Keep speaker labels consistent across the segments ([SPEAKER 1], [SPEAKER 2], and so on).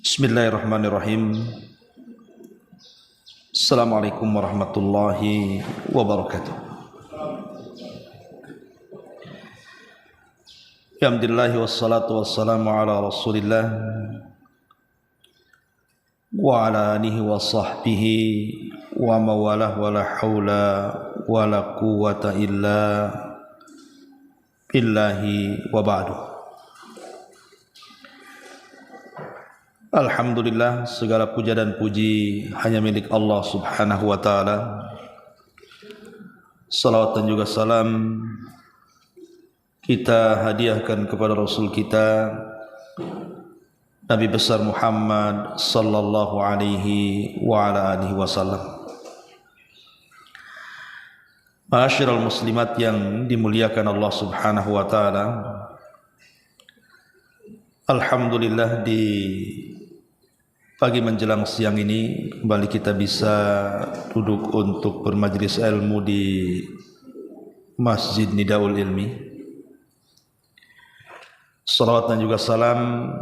[SPEAKER 1] Bismillahirrahmanirrahim. Assalamualaikum warahmatullahi wabarakatuh. Alhamdulillah wassalatu wassalamu ala Rasulillah wa ala alihi wa sahbihi wa mawalah wa la hawla wa la quwwata illa billahi wa ba'du. Alhamdulillah, segala puja dan puji hanya milik Allah subhanahu wa ta'ala. Salawat dan juga salam kita hadiahkan kepada Rasul kita Nabi besar Muhammad sallallahu alaihi wa ala alihi wasallam. Ma'asyiral muslimat yang dimuliakan Allah subhanahu wa ta'ala, alhamdulillah di pagi menjelang siang ini kembali kita bisa duduk untuk bermajlis ilmu di Masjid Nidaul Ilmi. Salawat dan juga salam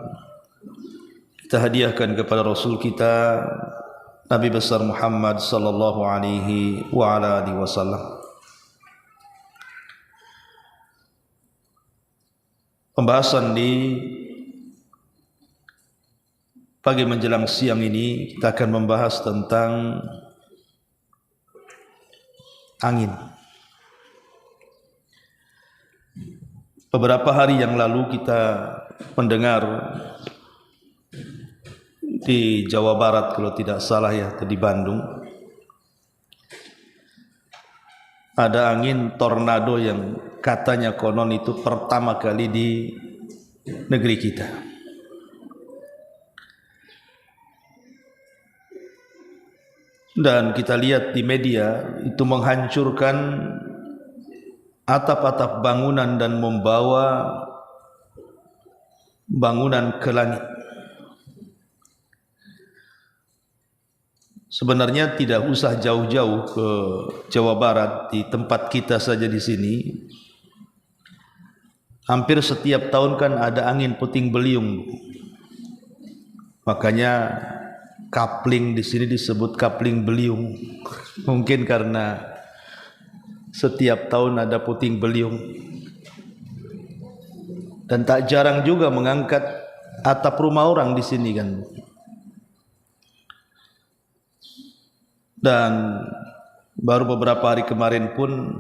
[SPEAKER 1] kita hadiahkan kepada Rasul kita Nabi besar Muhammad sallallahu alaihi wa ala alihi wasallam. Pembahasan di pagi menjelang siang ini kita akan membahas tentang angin. Beberapa hari yang lalu kita mendengar di Jawa Barat kalau tidak salah ya, atau di Bandung, ada angin tornado yang katanya konon itu pertama kali di negeri kita. Dan kita lihat di media itu menghancurkan atap-atap bangunan dan membawa bangunan ke langit. Sebenarnya tidak usah jauh-jauh ke Jawa Barat, di tempat kita saja di sini hampir setiap tahun kan ada angin puting beliung. Makanya kapling di sini disebut kapling beliung. Mungkin karena setiap tahun ada puting beliung. Dan tak jarang juga mengangkat atap rumah orang di sini kan. Dan baru beberapa hari kemarin pun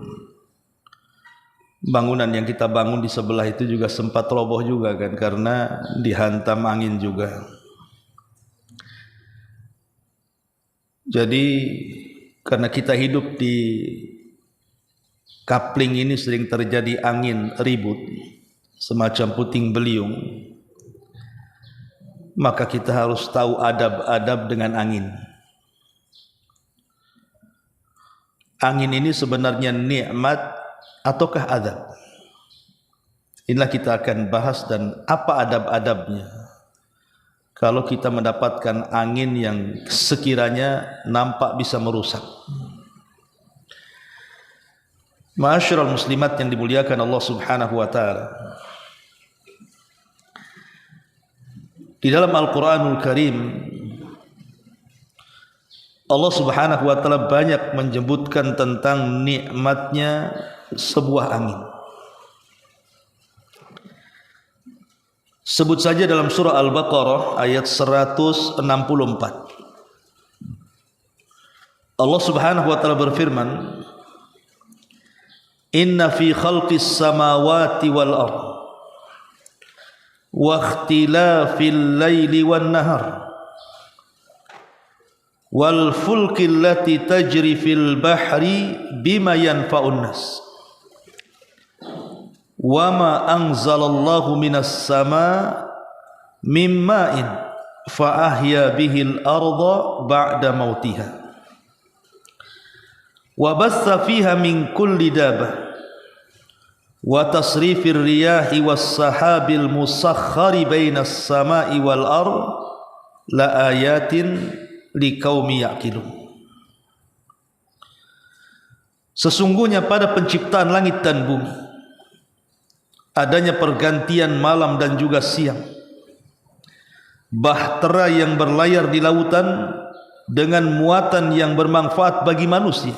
[SPEAKER 1] bangunan yang kita bangun di sebelah itu juga sempat roboh juga kan, karena dihantam angin juga. Jadi karena kita hidup di kapling ini sering terjadi angin ribut semacam puting beliung, maka kita harus tahu adab-adab dengan angin. Angin ini sebenarnya nikmat ataukah adab? Inilah kita akan bahas, dan apa adab-adabnya kalau kita mendapatkan angin yang sekiranya nampak bisa merusak. Ma'asyiral muslimat yang dimuliakan Allah subhanahu wa ta'ala, di dalam Al-Quranul Karim Allah subhanahu wa ta'ala banyak menyebutkan tentang nikmatnya sebuah angin. Sebut saja dalam surah Al-Baqarah ayat 164. Allah subhanahu wa ta'ala berfirman, Inna fi khalqis samawati wal ard wa ikhtilafil laili wan nahar wal fulkil lati tajri fil bahri bima yanfa'un nas wa ma anzalallahu minas sama mimma'in fa ahya bihil arda ba'da mautiha wa bassa fiha min kulli dabah wa tasrifir riyahi was sahabil musakhkhari bainas sama'i wal ard la ayatin liqaumi yaqilun. Sesungguhnya pada penciptaan langit dan bumi adanya pergantian malam dan juga siang, bahtera yang berlayar di lautan dengan muatan yang bermanfaat bagi manusia.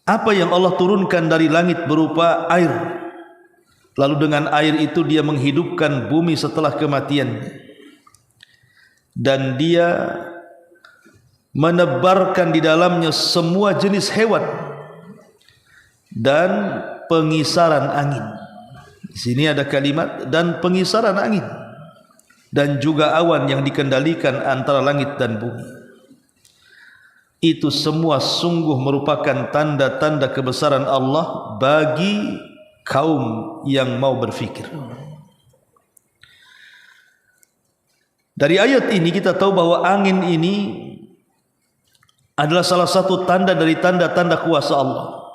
[SPEAKER 1] Apa yang Allah turunkan dari langit berupa air, lalu dengan air itu dia menghidupkan bumi setelah kematiannya, dan dia menebarkan di dalamnya semua jenis hewan dan pengisaran angin. Di sini ada kalimat dan pengisaran angin, dan juga awan yang dikendalikan antara langit dan bumi. Itu semua sungguh merupakan tanda-tanda kebesaran Allah bagi kaum yang mau berfikir. Dari ayat ini kita tahu bahwa angin ini adalah salah satu tanda dari tanda-tanda kuasa Allah.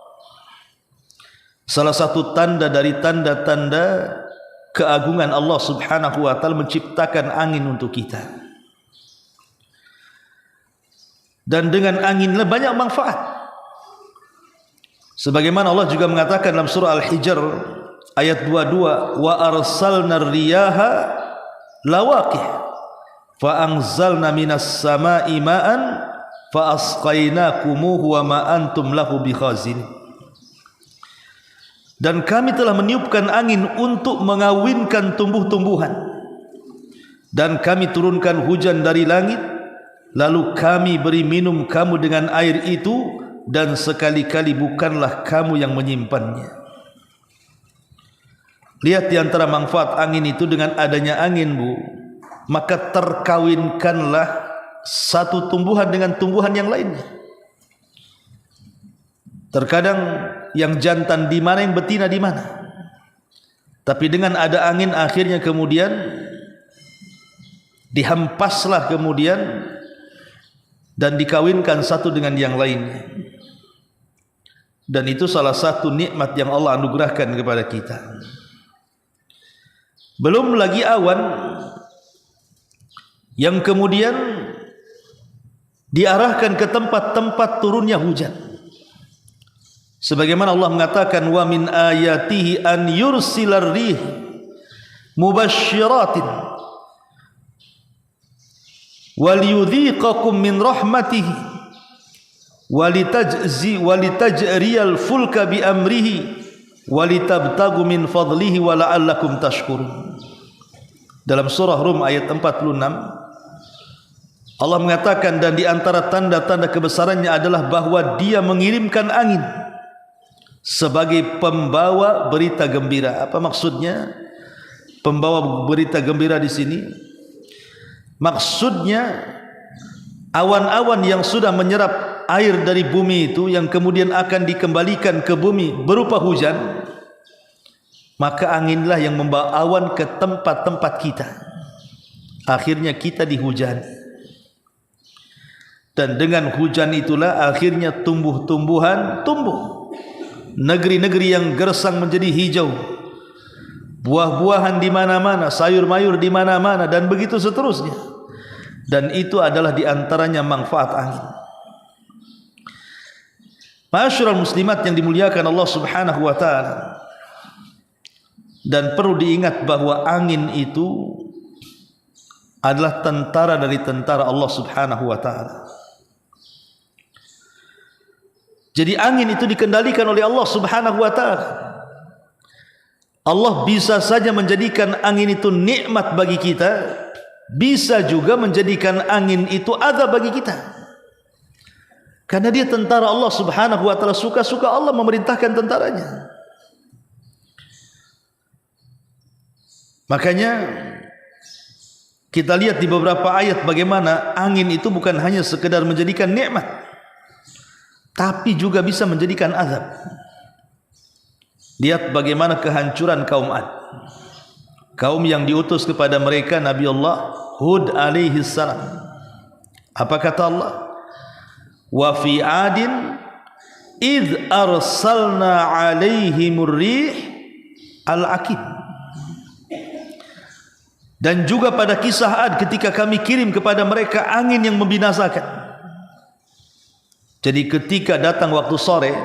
[SPEAKER 1] Salah satu tanda dari tanda-tanda keagungan Allah Subhanahu wa ta'ala menciptakan angin untuk kita. Dan dengan angin banyak manfaat. Sebagaimana Allah juga mengatakan dalam surah Al-Hijr ayat 22, wa arsalna riyaha lawaqih fa anzalna minas sama'i ma'an fa asqainakumuhu wa ma antum lahu bikhazinin. Dan kami telah meniupkan angin untuk mengawinkan tumbuh-tumbuhan, dan kami turunkan hujan dari langit, lalu kami beri minum kamu dengan air itu, dan sekali-kali bukanlah kamu yang menyimpannya. Lihat di antara manfaat angin itu, dengan adanya angin Bu, maka terkawinkanlah satu tumbuhan dengan tumbuhan yang lainnya. Terkadang yang jantan di mana, yang betina di mana. Tapi dengan ada angin akhirnya kemudian dihempaslah kemudian dan dikawinkan satu dengan yang lainnya. Dan itu salah satu nikmat yang Allah anugerahkan kepada kita. Belum lagi awan yang kemudian diarahkan ke tempat-tempat turunnya hujan. Sebagaimana Allah mengatakan, wa min ayatihi an yursilar rih mubashshiratin waliyudhiqakum min rahmatihi walitajriyal fulka bi amrihi walitabtagu min fadlihi wa la'allakum tashkurun. Dalam surah Rum ayat 46 Allah mengatakan, dan di antara tanda-tanda kebesarannya adalah bahwa Dia mengirimkan angin sebagai pembawa berita gembira. Apa maksudnya pembawa berita gembira di sini? Maksudnya awan-awan yang sudah menyerap air dari bumi itu, yang kemudian akan dikembalikan ke bumi berupa hujan, maka anginlah yang membawa awan ke tempat-tempat kita. Akhirnya kita dihujani, dan dengan hujan itulah akhirnya tumbuh-tumbuhan tumbuh. Negeri-negeri yang gersang menjadi hijau, buah-buahan di mana-mana, sayur-mayur di mana-mana, dan begitu seterusnya. Dan itu adalah di antaranya manfaat angin. Ma'asyiral muslimat yang dimuliakan Allah Subhanahu wa ta'ala. Dan perlu diingat bahwa angin itu adalah tentara dari tentara Allah Subhanahu wa ta'ala. Jadi angin itu dikendalikan oleh Allah Subhanahu wa ta'ala. Allah bisa saja menjadikan angin itu nikmat bagi kita, bisa juga menjadikan angin itu azab bagi kita. Karena Dia tentara Allah Subhanahu wa ta'ala, suka-suka Allah memerintahkan tentaranya. Makanya kita lihat di beberapa ayat bagaimana angin itu bukan hanya sekedar menjadikan nikmat, tapi juga bisa menjadikan azab. Lihat bagaimana kehancuran kaum Ad, kaum yang diutus kepada mereka Nabi Allah Hud alaihi salam. Apa kata Allah? Wa fi adin id arsalna alaihimur rih al-aqib. Dan juga pada kisah Ad ketika kami kirim kepada mereka angin yang membinasakan. Jadi ketika datang waktu sore,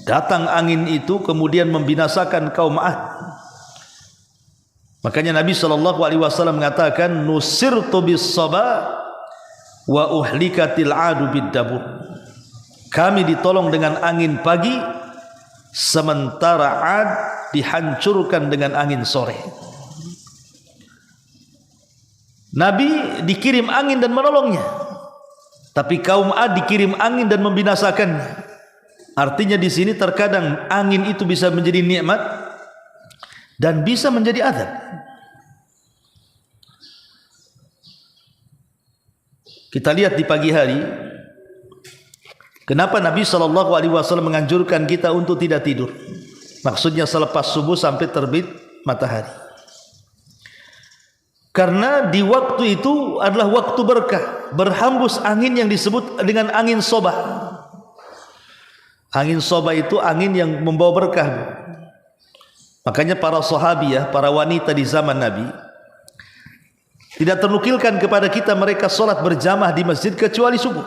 [SPEAKER 1] datang angin itu kemudian membinasakan kaum Ad. Makanya Nabi SAW mengatakan, nusirtu bis-saba wa uhlikatil adu bid-dabur. Kami ditolong dengan angin pagi, sementara Ad dihancurkan dengan angin sore. Nabi dikirim angin dan menolongnya, tapi kaum Ad dikirim angin dan membinasakannya. Artinya di sini terkadang angin itu bisa menjadi nikmat dan bisa menjadi azab. Kita lihat di pagi hari, kenapa Nabi SAW menganjurkan kita untuk tidak tidur? Maksudnya selepas subuh sampai terbit matahari. Karena di waktu itu adalah waktu berkah, berhembus angin yang disebut dengan angin soba. Angin soba itu angin yang membawa berkah. Makanya para sahabiah, para wanita di zaman Nabi, tidak ternukilkan kepada kita mereka solat berjamaah di masjid kecuali subuh.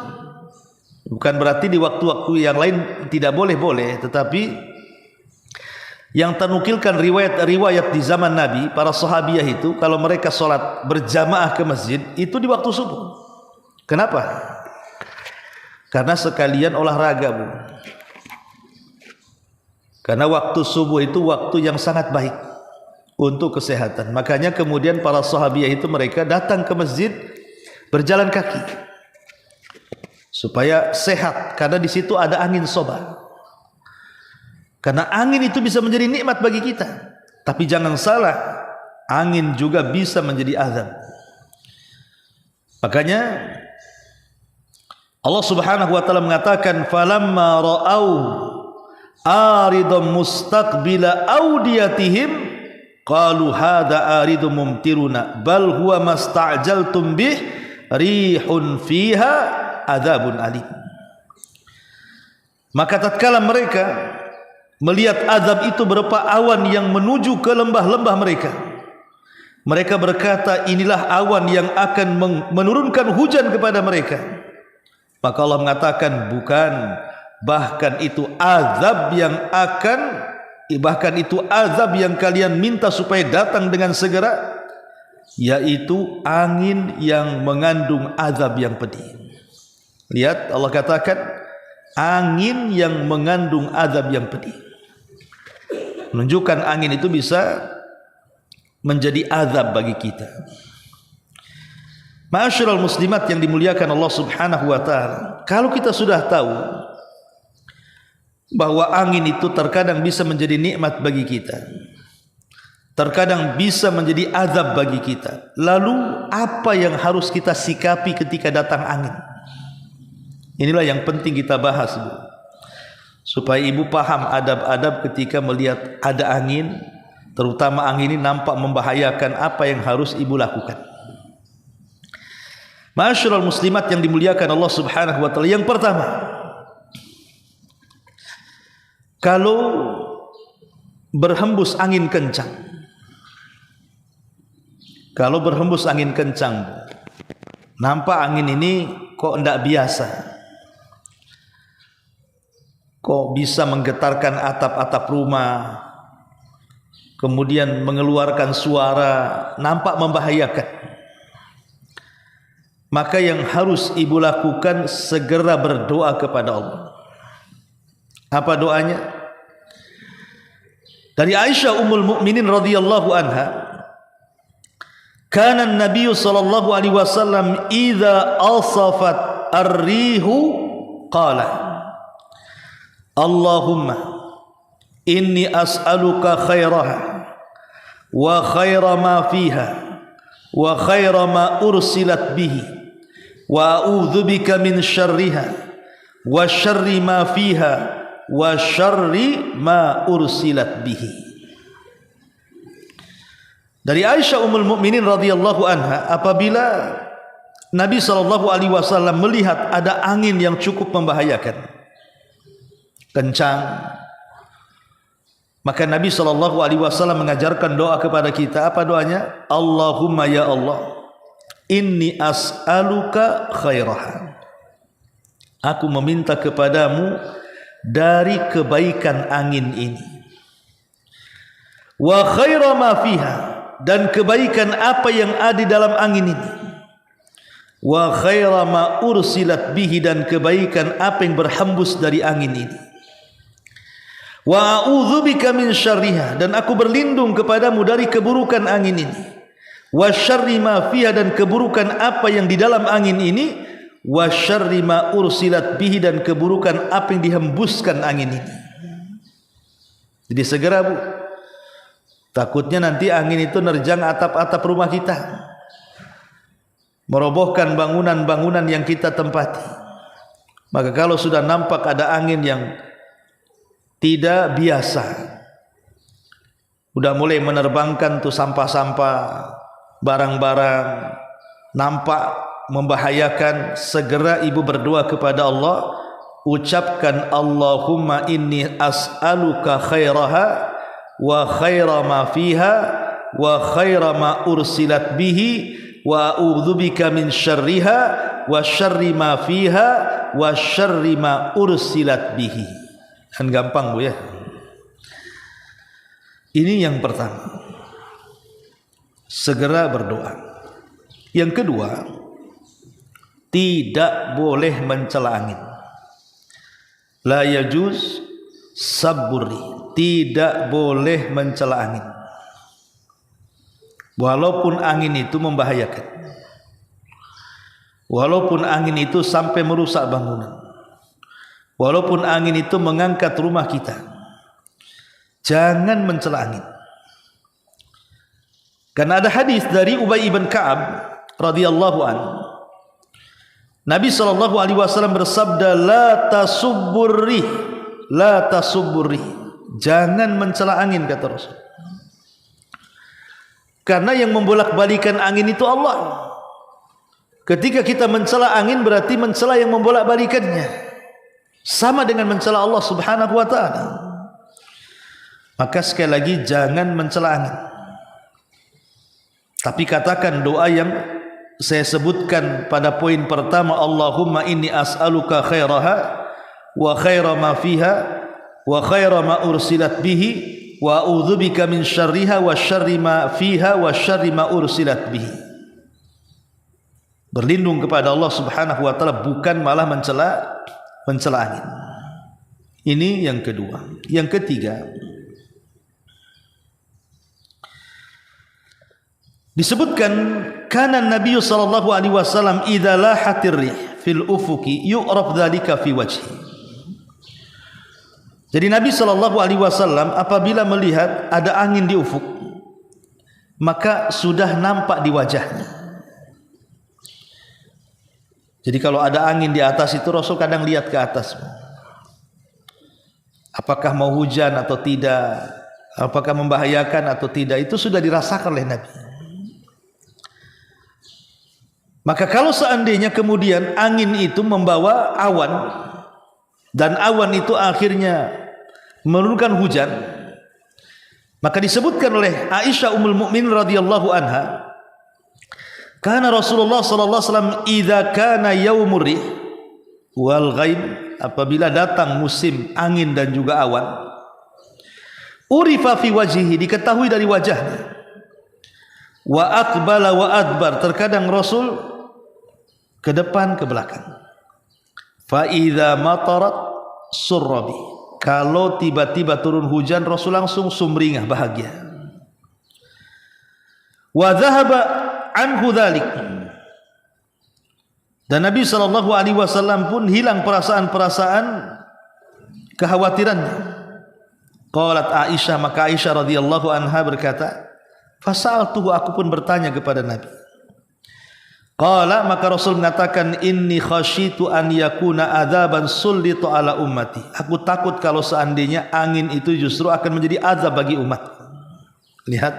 [SPEAKER 1] Bukan berarti di waktu-waktu yang lain tidak boleh, tetapi yang ternukilkan riwayat-riwayat di zaman Nabi, para sahabiah itu kalau mereka solat berjamaah ke masjid itu di waktu subuh. Kenapa? Karena sekalian olahraga, Bu. Karena waktu subuh itu waktu yang sangat baik untuk kesehatan. Makanya kemudian para sahabiah itu mereka datang ke masjid berjalan kaki supaya sehat, karena di situ ada angin soba. Karena angin itu bisa menjadi nikmat bagi kita, tapi jangan salah, angin juga bisa menjadi azab. Makanya Allah Subhanahu wa taala mengatakan, falamma ra'au aridum mustaqbila audiyatihim qalu hadza aridum mumtiruna bal huwa masta'jaltum bih rihun fiha adzabun alim. Maka tatkala mereka melihat azab itu berupa awan yang menuju ke lembah-lembah mereka, mereka berkata, inilah awan yang akan menurunkan hujan kepada mereka. Maka Allah mengatakan, bukan, bahkan itu azab yang kalian minta supaya datang dengan segera, yaitu angin yang mengandung azab yang pedih. Lihat, Allah katakan angin yang mengandung azab yang pedih. Menunjukkan angin itu bisa menjadi azab bagi kita. Ma'asyiral muslimat yang dimuliakan Allah Subhanahu wa taala, kalau kita sudah tahu bahwa angin itu terkadang bisa menjadi nikmat bagi kita, terkadang bisa menjadi azab bagi kita, lalu apa yang harus kita sikapi ketika datang angin? Inilah yang penting kita bahas, Bu, supaya ibu paham adab-adab ketika melihat ada angin, terutama angin ini nampak membahayakan, apa yang harus ibu lakukan. Ma'asyiral muslimat yang dimuliakan Allah Subhanahu wa taala, yang pertama, kalau berhembus angin kencang, nampak angin ini kok tidak biasa, kok bisa menggetarkan atap-atap rumah, kemudian mengeluarkan suara, nampak membahayakan. Maka yang harus ibu lakukan, segera berdoa kepada Allah. Apa doanya? Dari Aisyah Ummul Mukminin radhiyallahu anha, kana an-nabiy sallallahu alaihi wasallam idza asafat ar-rihu qala Allahumma inni as'aluka khairaha wa khaira ma fiha wa khaira ma ursilat bihi wa a'udzubika min syarriha wa syarri ma fiha wa syarri ma ursilat bihi. Dari Aisyah Ummul Mukminin radhiyallahu anha, apabila Nabi SAW melihat ada angin yang cukup membahayakan, kencang, maka Nabi SAW mengajarkan doa kepada kita. Apa doanya? Allahumma ya Allah, inni as'aluka khairaha, aku meminta kepadamu dari kebaikan angin ini, wa khaira ma fiha, dan kebaikan apa yang ada di dalam angin ini. Wa khaira ma ursilat bihi, dan kebaikan apa yang berhembus dari angin ini. Wa a'udzubika min syarriha, dan aku berlindung kepadamu dari keburukan angin ini. Wa syarri ma fiha, dan keburukan apa yang di dalam angin ini. Wa syarri ma ursilat bihi, dan keburukan apa yang dihembuskan angin ini. Jadi segera Bu, takutnya nanti angin itu nerjang atap-atap rumah kita, merobohkan bangunan-bangunan yang kita tempati. Maka kalau sudah nampak ada angin yang tidak biasa, udah mulai menerbangkan tuh sampah-sampah, barang-barang, nampak membahayakan, segera ibu berdoa kepada Allah, ucapkan Allahumma inni as'aluka khairaha wa khaira ma fiha wa khaira ma ursilat bihi wa a'udzubika min syarriha wa syarri ma fiha wa syarri ma ursilat bihi. Kan gampang Bu ya. Ini yang pertama, segera berdoa. Yang kedua, tidak boleh mencela angin. La yajuz sabburi, tidak boleh mencela angin. Walaupun angin itu membahayakan, walaupun angin itu sampai merusak bangunan, walaupun angin itu mengangkat rumah kita, jangan mencela angin. Karena ada hadis dari Ubay bin Ka'ab radhiyallahu anhu, Nabi SAW bersabda, la tasubburri, la tasubburri, jangan mencela angin, kata Rasul. Karena yang membolak-balikan angin itu Allah. Ketika kita mencela angin berarti mencela yang membolak-balikannya, sama dengan mencela Allah Subhanahu wa ta'ala. Maka sekali lagi jangan mencela angin, tapi katakan doa yang saya sebutkan pada poin pertama, Allahumma inni as'aluka khairaha wa khaira ma fiha wa khaira ma ursilat bihi wa a'udzubika min syarriha wa syarri ma fiha wa syarri ma ursilat bihi. Berlindung kepada Allah Subhanahu wa taala, bukan malah mencela angin. Ini yang kedua. Yang ketiga, disebutkan kana Nabi sallallahu alaihi wasallam idza lahatir rih fil ufuqi yu'raf dzalika fi wajhi. Jadi Nabi sallallahu alaihi wasallam apabila melihat ada angin di ufuk, maka sudah nampak di wajahnya. Jadi kalau ada angin di atas itu Rasul kadang lihat ke atas, apakah mau hujan atau tidak, apakah membahayakan atau tidak, itu sudah dirasakan oleh Nabi. Maka kalau seandainya kemudian angin itu membawa awan, dan awan itu akhirnya menurunkan hujan, maka disebutkan oleh Aisyah Ummul Mukminin radhiyallahu anha, karena Rasulullah sallallahu alaihi wasallam idza kana yaumur rih wal ghaib, apabila datang musim angin dan juga awan, urifa fi wajhihi, diketahui dari wajahnya, wa aqbala wa adbar, terkadang Rasul ke depan ke belakang, fa idza matarat surrabi, kalau tiba-tiba turun hujan Rasul langsung sumringah bahagia. Wa dhahaba anhu dzalik, dan Nabi sallallahu alaihi wasallam pun hilang perasaan-perasaan kekhawatirannya. Qalat Aisyah, maka Aisyah radhiyallahu anha berkata, fasaltuhu, aku pun bertanya kepada Nabi. Qala, maka Rasul mengatakan, inni khasyitu an yakuna adzaban sullitu ala ummati, aku takut kalau seandainya angin itu justru akan menjadi azab bagi umat. Lihat,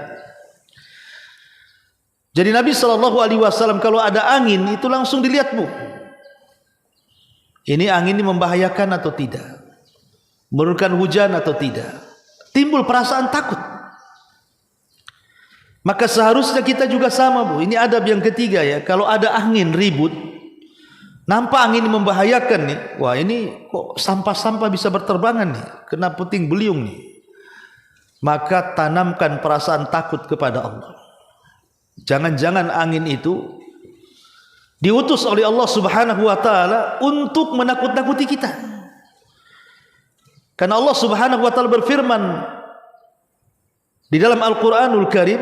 [SPEAKER 1] jadi Nabi SAW kalau ada angin itu langsung dilihat, Bu, ini angin ini membahayakan atau tidak, menurunkan hujan atau tidak, timbul perasaan takut. Maka seharusnya kita juga sama, Bu. Ini adab yang ketiga ya. Kalau ada angin ribut, nampak angin membahayakan nih, wah ini kok sampah-sampah bisa berterbangan nih, kena puting beliung nih, maka tanamkan perasaan takut kepada Allah. Jangan-jangan angin itu diutus oleh Allah Subhanahu wa taala untuk menakut-nakuti kita. Karena Allah Subhanahu wa taala berfirman di dalam Al-Qur'anul Karim,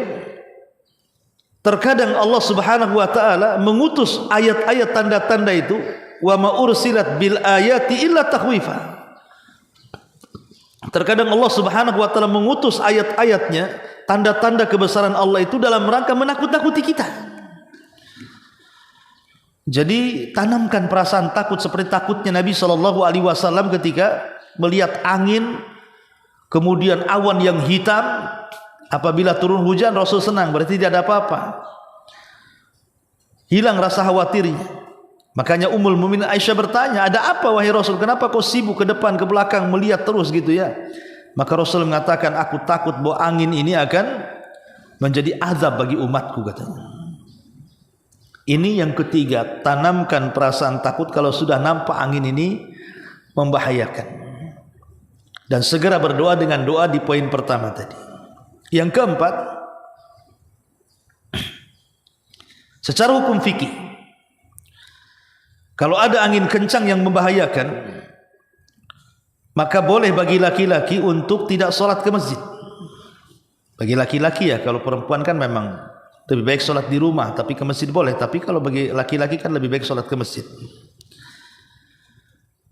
[SPEAKER 1] terkadang Allah Subhanahu wa taala mengutus ayat-ayat tanda-tanda itu, wa ma ursilat bil ayati illa takhwifa. Terkadang Allah Subhanahu wa taala mengutus ayat-ayatnya, tanda-tanda kebesaran Allah itu dalam rangka menakut-nakuti kita. Jadi tanamkan perasaan takut seperti takutnya Nabi sallallahu alaihi wasallam ketika melihat angin, kemudian awan yang hitam. Apabila turun hujan Rasul senang, berarti tidak ada apa-apa. Hilang rasa khawatirnya. Makanya Ummul Mukminin Aisyah bertanya, ada apa wahai Rasul? Kenapa kau sibuk ke depan ke belakang melihat terus gitu ya? Maka Rasul mengatakan, aku takut bahwa angin ini akan menjadi azab bagi umatku, katanya. Ini yang ketiga, tanamkan perasaan takut kalau sudah nampak angin ini membahayakan. Dan segera berdoa dengan doa di poin pertama tadi. Yang keempat, secara hukum fikih, kalau ada angin kencang yang membahayakan, maka boleh bagi laki-laki untuk tidak sholat ke masjid. Bagi laki-laki ya, kalau perempuan kan memang lebih baik sholat di rumah, tapi ke masjid boleh. Tapi kalau bagi laki-laki kan lebih baik sholat ke masjid.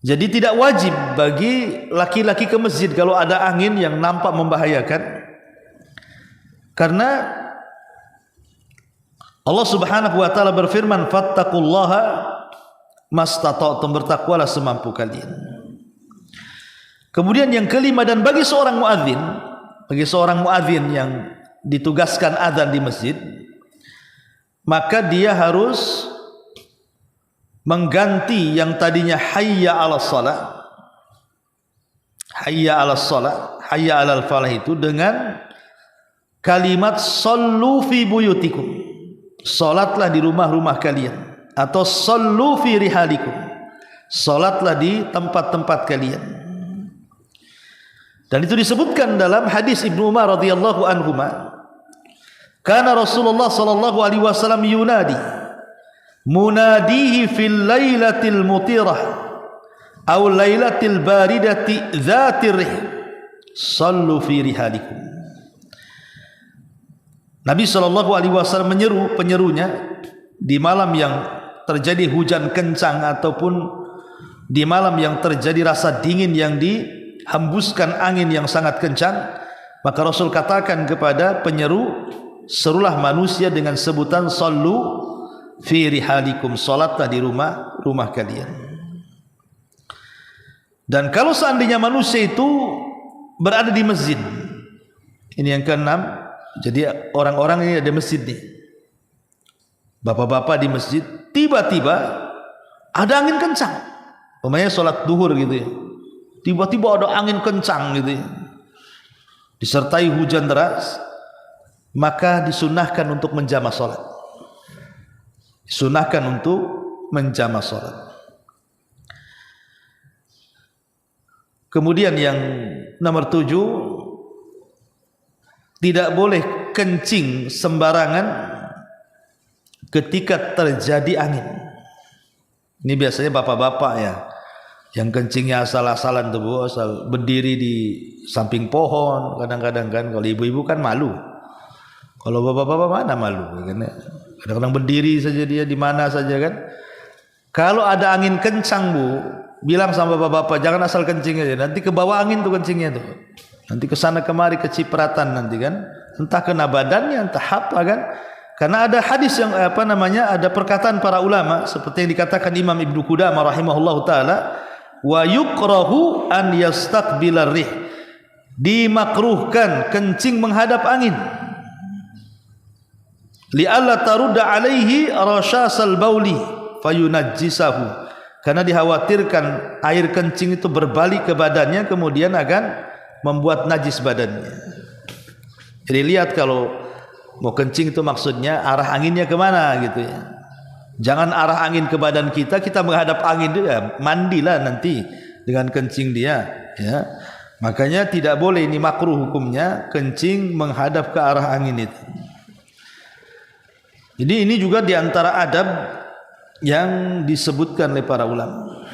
[SPEAKER 1] Jadi tidak wajib bagi laki-laki ke masjid kalau ada angin yang nampak membahayakan. Karena Allah Subhanahu wa taala berfirman, fattaqullaha mastata'tum, bertakwalah semampu kalian. Kemudian yang kelima, dan bagi seorang muadzin yang ditugaskan azan di masjid, maka dia harus mengganti yang tadinya hayya 'alas shalah, hayya 'alas shalah, hayya 'alal falah itu dengan kalimat sallu fi buyutikum, salatlah di rumah-rumah kalian, atau sallu fi rihalikum, salatlah di tempat-tempat kalian. Dan itu disebutkan dalam hadis Ibnu Umar radhiyallahu anhuma, kana Rasulullah sallallahu alaihi wasallam yunadi munadihi fil lailatil mutirah aw lailatil baridati dzatir rih, sallu fi rihalikum. Nabi SAW menyeru penyerunya di malam yang terjadi hujan kencang ataupun di malam yang terjadi rasa dingin yang dihembuskan angin yang sangat kencang. Maka Rasul katakan kepada penyeru, serulah manusia dengan sebutan sallu fi rihalikum, salatlah di rumah kalian. Dan kalau seandainya manusia itu berada di masjid, ini yang keenam. Jadi orang-orang ini ada masjid nih, bapak-bapak di masjid, tiba-tiba ada angin kencang, umpamanya sholat duhur gitu ya, tiba-tiba ada angin kencang gitu ya, disertai hujan deras, maka disunahkan untuk menjama sholat. Disunahkan untuk menjama sholat. Kemudian yang nomor 7, tidak boleh kencing sembarangan ketika terjadi angin. Ini biasanya bapak-bapak ya, yang kencingnya asal-asalan tuh, asal berdiri di samping pohon kadang-kadang kan. Kalau ibu-ibu kan malu, kalau bapak-bapak mana malu kan? Kadang-kadang berdiri saja dia di mana saja kan. Kalau ada angin kencang bu, bilang sama bapak-bapak jangan asal kencing aja, nanti ke bawah angin tuh kencingnya tuh. Nanti ke sana kemari kecipratan nanti kan, entah kena badannya entah apa kan. Karena ada hadis yang ada perkataan para ulama seperti yang dikatakan Imam Ibnu Qudamah rahimahullahu taala, wa yukrahu an yastaqbilar rih, dimakruhkan kencing menghadap angin, li'alla tarudda alaihi rasyasal bauli fayunajjisahu, karena dikhawatirkan air kencing itu berbalik ke badannya kemudian akan membuat najis badannya. Jadi lihat kalau mau kencing itu maksudnya arah anginnya kemana gitu ya. Jangan arah angin ke badan kita, kita menghadap angin dia, mandilah nanti dengan kencing dia ya. Makanya tidak boleh, ini makruh hukumnya kencing menghadap ke arah angin itu. Jadi ini juga di antara adab yang disebutkan oleh para ulama.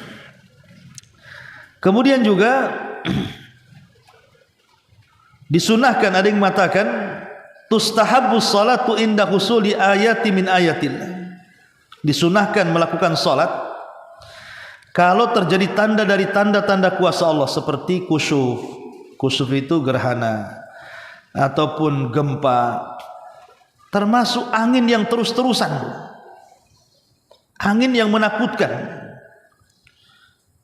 [SPEAKER 1] Kemudian juga disunahkan, ada yang mengatakan tustahabbus salatu inda husuli ayati min ayatillah. Disunahkan melakukan salat kalau terjadi tanda dari tanda-tanda kuasa Allah seperti kusuf. Kusuf itu gerhana ataupun gempa, termasuk angin yang terus-terusan, angin yang menakutkan.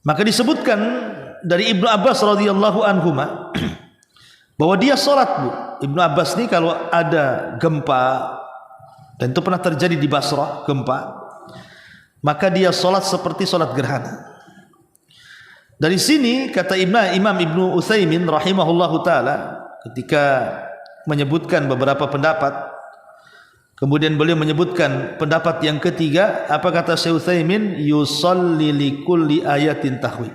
[SPEAKER 1] Maka disebutkan dari Ibnu Abbas radhiyallahu anhuma bahwa dia salat, Bu. Ibnu Abbas ini kalau ada gempa, dan itu pernah terjadi di Basrah gempa, maka dia salat seperti salat gerhana. Dari sini kata Imam Ibnu Utsaimin rahimahullahu taala ketika menyebutkan beberapa pendapat, kemudian beliau menyebutkan pendapat yang ketiga, apa kata Syekh Utsaimin? Yusalli likulli ayatin tahwi.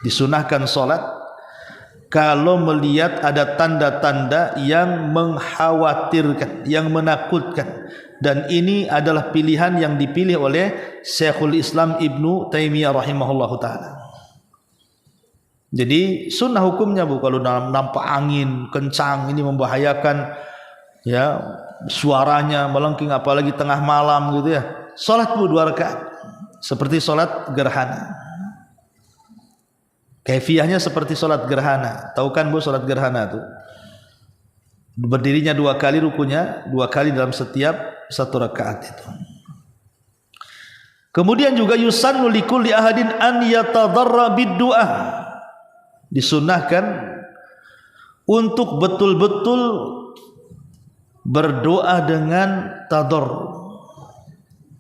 [SPEAKER 1] Disunahkan salat kalau melihat ada tanda-tanda yang mengkhawatirkan, yang menakutkan. Dan ini adalah pilihan yang dipilih oleh Syekhul Islam Ibnu Taimiyah rahimahullahu taala. Jadi sunnah hukumnya, Bu, kalau nampak angin kencang ini membahayakan, ya, suaranya melengking apalagi tengah malam gitu ya, salat, Bu, 2 rakaat seperti salat gerhana. Kaifiyahnya seperti salat gerhana. Tahu kan, Bu, salat gerhana tuh berdirinya 2 kali, rukunya 2 kali dalam setiap 1 rakaat itu. Kemudian juga yusannu likulli ahadin an yatadarra bid-du'a. Disunahkan untuk betul-betul berdoa dengan tadarru.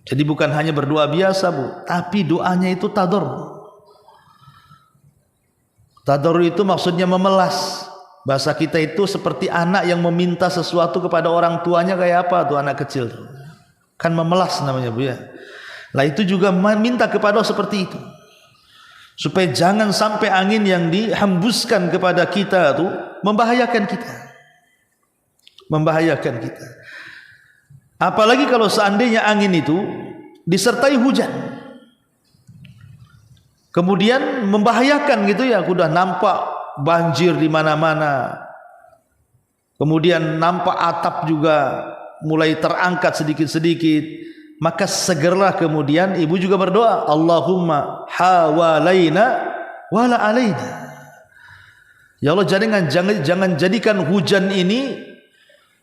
[SPEAKER 1] Jadi bukan hanya berdoa biasa, Bu, tapi doanya itu tadarru. Tadarru itu maksudnya memelas. Bahasa kita itu seperti anak yang meminta sesuatu kepada orang tuanya. Kayak apa tuh anak kecil tuh? Kan memelas namanya, Bu, ya. Lah itu juga meminta kepada Allah seperti itu, supaya jangan sampai angin yang dihembuskan kepada kita tuh membahayakan kita. Membahayakan kita. Apalagi kalau seandainya angin itu disertai hujan, kemudian membahayakan gitu ya, sudah nampak banjir di mana-mana, kemudian nampak atap juga mulai terangkat sedikit-sedikit, maka segeralah kemudian ibu juga berdoa, Allahumma hawalaina wala alaina. Ya Allah, jangan jadikan hujan ini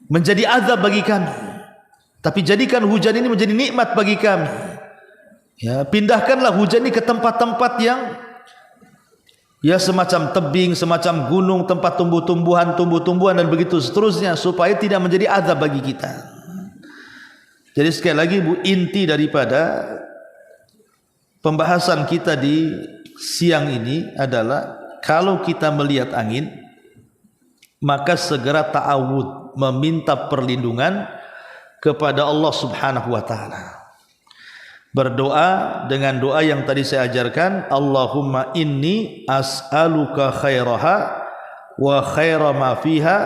[SPEAKER 1] menjadi azab bagi kami, tapi jadikan hujan ini menjadi nikmat bagi kami. Ya, pindahkanlah hujan ini ke tempat-tempat yang ya semacam tebing, semacam gunung, tempat tumbuh-tumbuhan dan begitu seterusnya, supaya tidak menjadi azab bagi kita. Jadi sekali lagi, Bu, inti daripada pembahasan kita di siang ini adalah kalau kita melihat angin, maka segera ta'awud, meminta perlindungan kepada Allah Subhanahu wa taala. Berdoa dengan doa yang tadi saya ajarkan, Allahumma inni as'aluka khairaha wa khaira ma fiha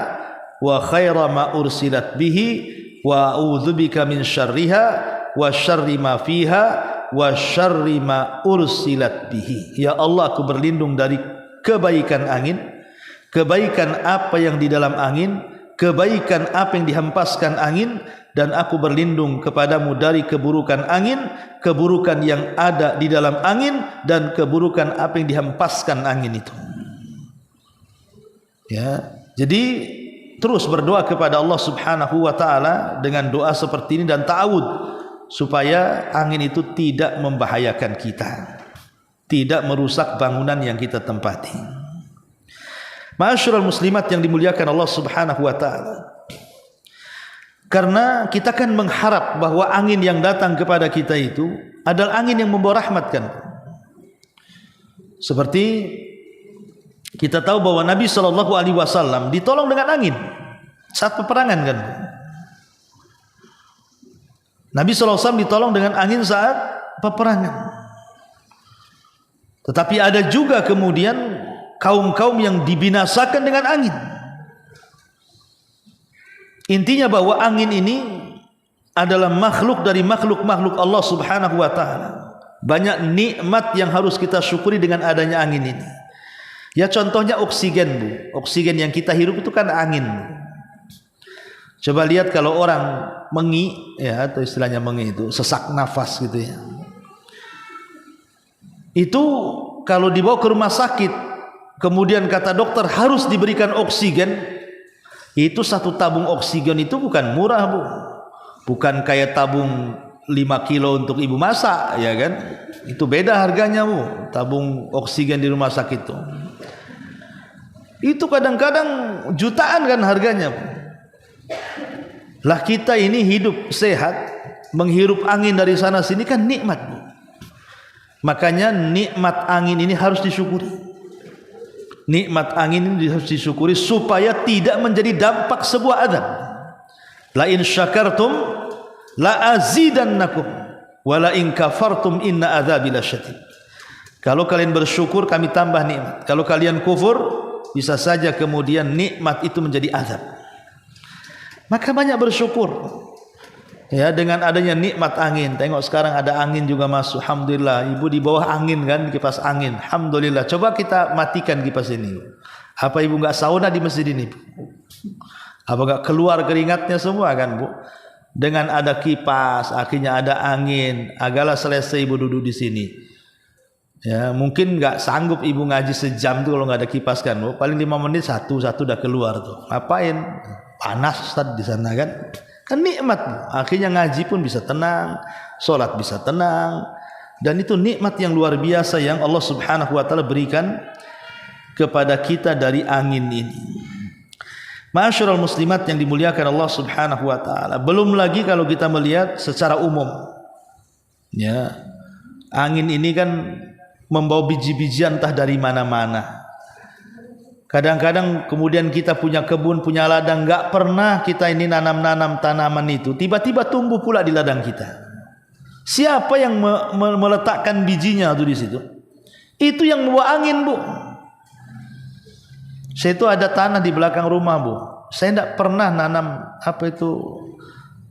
[SPEAKER 1] wa khaira ma ursilat bihi wa a'udzubika min syarriha wa syarri ma fiha wa syarri ma ursilat bihi. Ya Allah, aku berlindung dari kebaikan angin, kebaikan apa yang di dalam angin, kebaikan apa yang dihempaskan angin, dan aku berlindung kepadamu dari keburukan angin, keburukan yang ada di dalam angin, dan keburukan apa yang dihempaskan angin itu. Ya, jadi terus berdoa kepada Allah Subhanahu wa taala dengan doa seperti ini dan ta'awud, supaya angin itu tidak membahayakan kita, tidak merusak bangunan yang kita tempati. Ma'asyiral muslimat yang dimuliakan Allah Subhanahu wa taala, karena kita kan mengharap bahwa angin yang datang kepada kita itu adalah angin yang membawa rahmat, kan? Seperti kita tahu bahwa Nabi SAW ditolong dengan angin saat peperangan, kan? Nabi SAW ditolong dengan angin saat peperangan. Tetapi ada juga kemudian kaum-kaum yang dibinasakan dengan angin. Intinya bahwa angin ini adalah makhluk dari makhluk-makhluk Allah Subhanahu wa taala. Banyak nikmat yang harus kita syukuri dengan adanya angin ini. Ya contohnya oksigen, Bu. Oksigen yang kita hirup itu kan angin. Coba lihat kalau orang mengi, ya, atau istilahnya mengi itu sesak nafas gitu ya. Itu kalau dibawa ke rumah sakit, kemudian kata dokter harus diberikan oksigen, itu satu tabung oksigen itu bukan murah, Bu. Bukan kayak tabung 5 kilo untuk ibu masak, ya kan? Itu beda harganya, Bu. Tabung oksigen di rumah sakit itu kadang-kadang jutaan kan harganya, Bu. Lah kita ini hidup sehat, menghirup angin dari sana sini kan nikmat, Bu. Makanya nikmat angin ini harus disyukuri. Nikmat angin ini harus disyukuri supaya tidak menjadi dampak sebuah azab. La in syakartum la azidannakum wa la in kafartum inna adzabi lasyadid. Kalau kalian bersyukur kami tambah nikmat. Kalau kalian kufur bisa saja kemudian nikmat itu menjadi azab. Maka banyak bersyukur. Ya, dengan adanya nikmat angin. Tengok sekarang ada angin juga masuk. Alhamdulillah. Ibu di bawah angin kan, kipas angin. Alhamdulillah. Coba kita matikan kipas ini. Apa ibu enggak sauna di masjid ini? Apa enggak keluar keringatnya semua kan, Bu? Dengan ada kipas, akhirnya ada angin. Agaklah selesai ibu duduk di sini. Ya, mungkin enggak sanggup ibu ngaji sejam tuh kalau enggak ada kipas kan, Bu. Paling 5 menit satu udah keluar tuh. Ngapain? Panas Ustaz di sana kan. Kan nikmat. Akhirnya ngaji pun bisa tenang, salat bisa tenang. Dan itu nikmat yang luar biasa yang Allah Subhanahu wa taala berikan kepada kita dari angin ini. Ma'asyiral muslimat yang dimuliakan Allah Subhanahu wa taala. Belum lagi kalau kita melihat secara umum. Ya. Angin ini kan membawa biji-bijian entah dari mana-mana. Kadang-kadang kemudian kita punya kebun, punya ladang, enggak pernah kita ini nanam-nanam tanaman itu, tiba-tiba tumbuh pula di ladang kita. Siapa yang meletakkan bijinya tuh di situ? Itu yang membawa angin, Bu. Saya itu ada tanah di belakang rumah, Bu. Saya enggak pernah nanam apa itu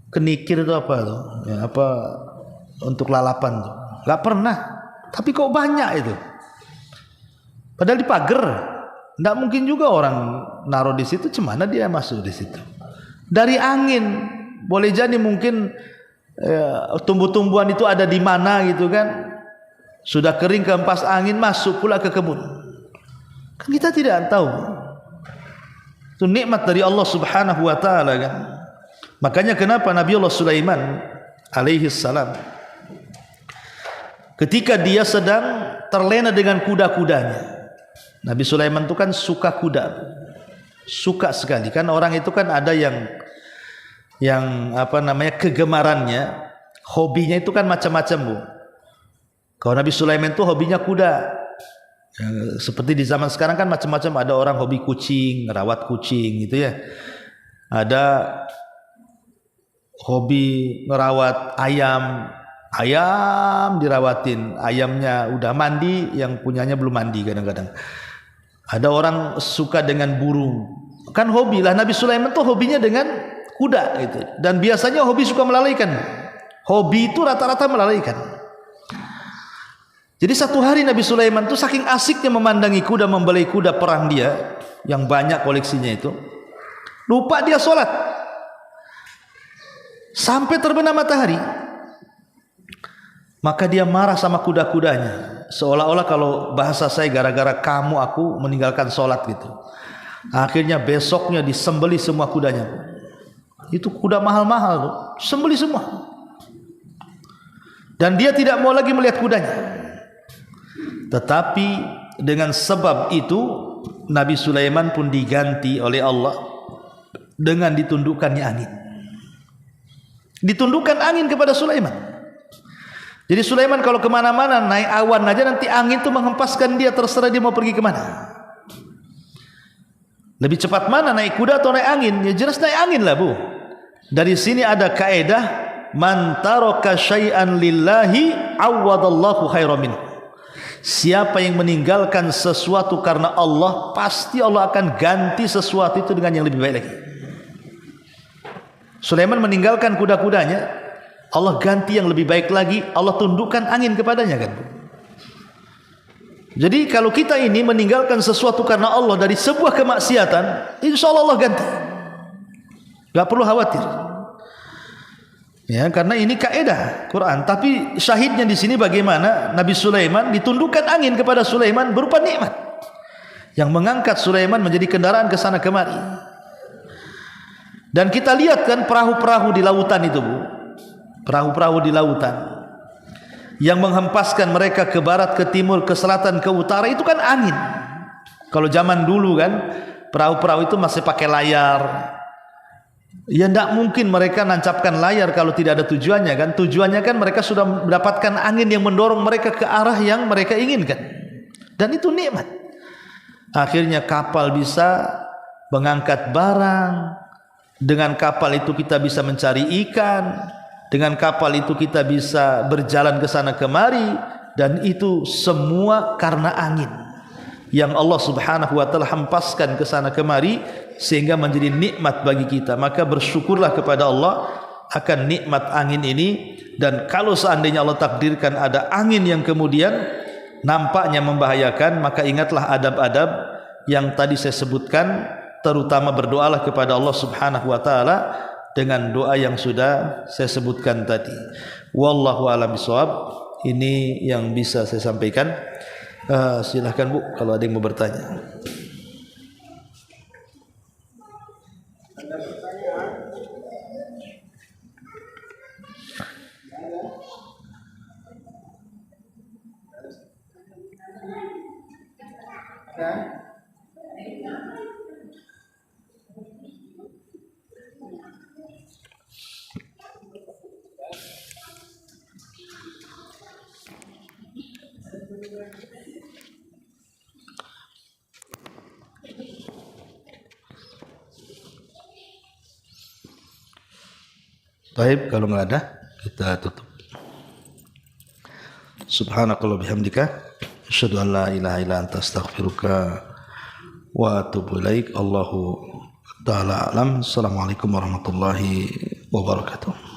[SPEAKER 1] kenikir itu apa tuh? Ya, apa untuk lalapan tuh. Enggak pernah. Tapi kok banyak itu? Padahal di pagar. Tidak mungkin juga orang naruh di situ, cemana dia masuk di situ? Dari angin, boleh jadi mungkin tumbuh-tumbuhan itu ada di mana gitu kan? Sudah kering kehempas angin masuk pula ke kebun. Kan kita tidak tahu. Itu nikmat dari Allah Subhanahu wa taala kan. Makanya kenapa Nabi Allah Sulaiman alaihi salam ketika dia sedang terlena dengan kuda-kudanya. Nabi Sulaiman itu kan suka kuda, suka sekali. Kan orang itu kan ada yang apa namanya kegemarannya, hobinya itu kan macam-macam, Bu. Kalau Nabi Sulaiman itu hobinya kuda. Ya, seperti di zaman sekarang kan macam-macam, ada orang hobi kucing, rawat kucing gitu ya. Ada hobi ngerawat ayam, ayam dirawatin, ayamnya udah mandi, yang punyanya belum mandi kadang-kadang. Ada orang suka dengan burung, kan hobi lah. Nabi Sulaiman tuh hobinya dengan kuda itu, dan biasanya hobi suka melalaikan. Hobi itu rata-rata melalaikan. Jadi satu hari Nabi Sulaiman tuh saking asiknya memandangi kuda, membelai kuda perang dia yang banyak koleksinya itu, lupa dia sholat sampai terbenam matahari. Maka dia marah sama kuda-kudanya, seolah-olah kalau bahasa saya gara-gara kamu aku meninggalkan sholat gitu. Akhirnya besoknya disembeli semua kudanya. Itu kuda mahal-mahal tuh, sembeli semua. Dan dia tidak mau lagi melihat kudanya. Tetapi dengan sebab itu Nabi Sulaiman pun diganti oleh Allah dengan ditundukkannya angin. Ditundukkan angin kepada Sulaiman. Jadi Sulaiman kalau kemana-mana naik awan aja, nanti angin itu menghempaskan dia, terserah dia mau pergi kemana. Lebih cepat mana, naik kuda atau naik angin? Ya jelas naik angin lah, Bu. Dari sini ada kaedah, man taraka syai'an lillahi awwadallahu khairan minhu. Siapa yang meninggalkan sesuatu karena Allah, pasti Allah akan ganti sesuatu itu dengan yang lebih baik lagi. Sulaiman meninggalkan kuda-kudanya, Allah ganti yang lebih baik lagi, Allah tundukkan angin kepadanya kan. Jadi kalau kita ini meninggalkan sesuatu karena Allah dari sebuah kemaksiatan, insya Allah ganti. Gak perlu khawatir. Ya, karena ini kaidah Quran. Tapi syahidnya di sini bagaimana Nabi Sulaiman ditundukkan angin kepada Sulaiman berupa nikmat yang mengangkat Sulaiman menjadi kendaraan ke sana kemari. Dan kita lihat kan perahu-perahu di lautan itu, Bu. Perahu-perahu di lautan yang menghempaskan mereka ke barat, ke timur, ke selatan, ke utara, itu kan angin. Kalau zaman dulu kan perahu-perahu itu masih pakai layar. Ya tidak mungkin mereka nancapkan layar kalau tidak ada tujuannya kan. Tujuannya kan mereka sudah mendapatkan angin yang mendorong mereka ke arah yang mereka inginkan. Dan itu nikmat. Akhirnya kapal bisa mengangkat barang. Dengan kapal itu kita bisa mencari ikan. Dengan kapal itu kita bisa berjalan ke sana kemari, dan itu semua karena angin yang Allah Subhanahu wa taala hempaskan ke sana kemari sehingga menjadi nikmat bagi kita. Maka bersyukurlah kepada Allah akan nikmat angin ini. Dan kalau seandainya Allah takdirkan ada angin yang kemudian nampaknya membahayakan, maka ingatlah adab-adab yang tadi saya sebutkan, terutama berdoalah kepada Allah Subhanahu wa taala dengan doa yang sudah saya sebutkan tadi. Wallahu a'lam bishawab. Ini yang bisa saya sampaikan. Silahkan Bu kalau ada yang mau bertanya. Baik, kalau nggak ada kita tutup. Subhanakallah bihamdika asyhadu an la ilaha illa anta astaghfiruka wa atubu ilaik. Allahu ta'ala alam. Assalamualaikum warahmatullahi wabarakatuh.